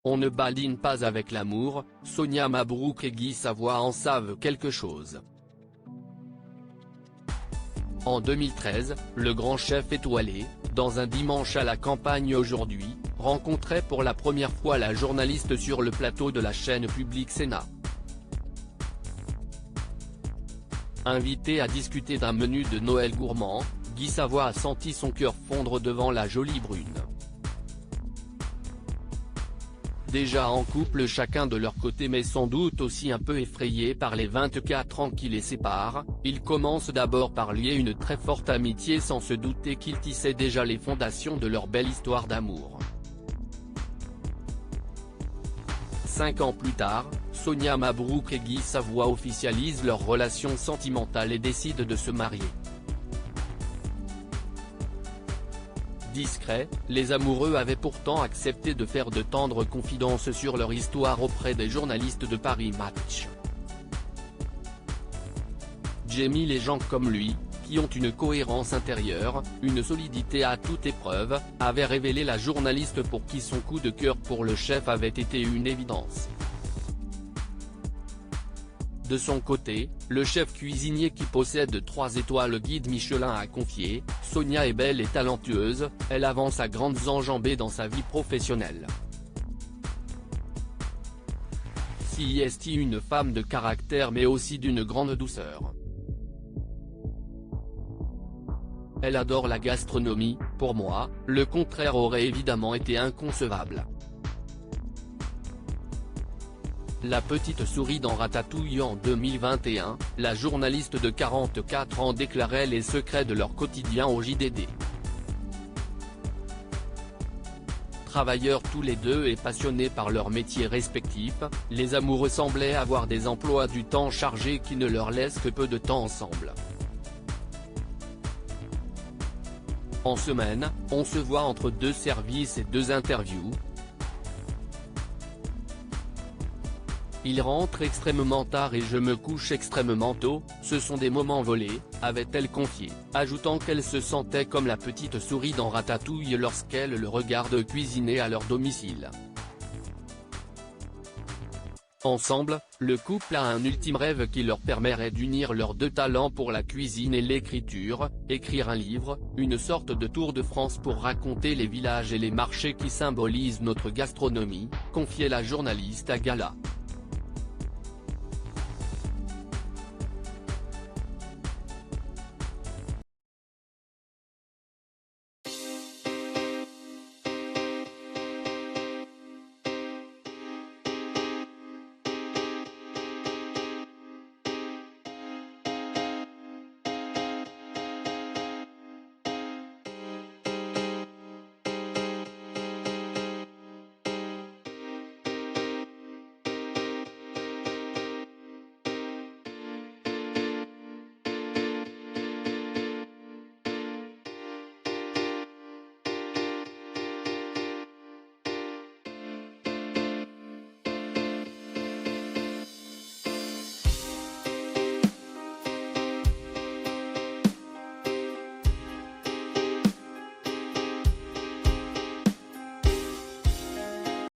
On ne badine pas avec l'amour, Sonia Mabrouk et Guy Savoy en savent quelque chose. En 2013, le grand chef étoilé, dans un dimanche à la campagne aujourd'hui, rencontrait pour la première fois la journaliste sur le plateau de la chaîne publique Sénat. Invité à discuter d'un menu de Noël gourmand, Guy Savoy a senti son cœur fondre devant la jolie brune. Déjà en couple chacun de leur côté mais sans doute aussi un peu effrayés par les 24 ans qui les séparent, ils commencent d'abord par lier une très forte amitié sans se douter qu'ils tissaient déjà les fondations de leur belle histoire d'amour. 5 ans plus tard, Sonia Mabrouk et Guy Savoy officialisent leur relation sentimentale et décident de se marier. Discrets, les amoureux avaient pourtant accepté de faire de tendres confidences sur leur histoire auprès des journalistes de Paris Match. Jamie, les gens comme lui, qui ont une cohérence intérieure, une solidité à toute épreuve, avait révélé la journaliste pour qui son coup de cœur pour le chef avait été une évidence. De son côté, le chef cuisinier qui possède 3 étoiles guide Michelin a confié, Sonia est belle et talentueuse, elle avance à grandes enjambées dans sa vie professionnelle. Si est une femme de caractère mais aussi d'une grande douceur. Elle adore la gastronomie, pour moi, le contraire aurait évidemment été inconcevable. La petite souris dans Ratatouille. En 2021, la journaliste de 44 ans déclarait les secrets de leur quotidien au JDD. Travailleurs tous les deux et passionnés par leurs métiers respectifs, les amoureux semblaient avoir des emplois du temps chargés qui ne leur laissent que peu de temps ensemble. En semaine, on se voit entre 2 services et 2 interviews. Il rentre extrêmement tard et je me couche extrêmement tôt, ce sont des moments volés, avait-elle confié, ajoutant qu'elle se sentait comme la petite souris dans Ratatouille lorsqu'elle le regarde cuisiner à leur domicile. Ensemble, le couple a un ultime rêve qui leur permettrait d'unir leurs 2 talents pour la cuisine et l'écriture, écrire un livre, une sorte de tour de France pour raconter les villages et les marchés qui symbolisent notre gastronomie, confiait la journaliste à Gala.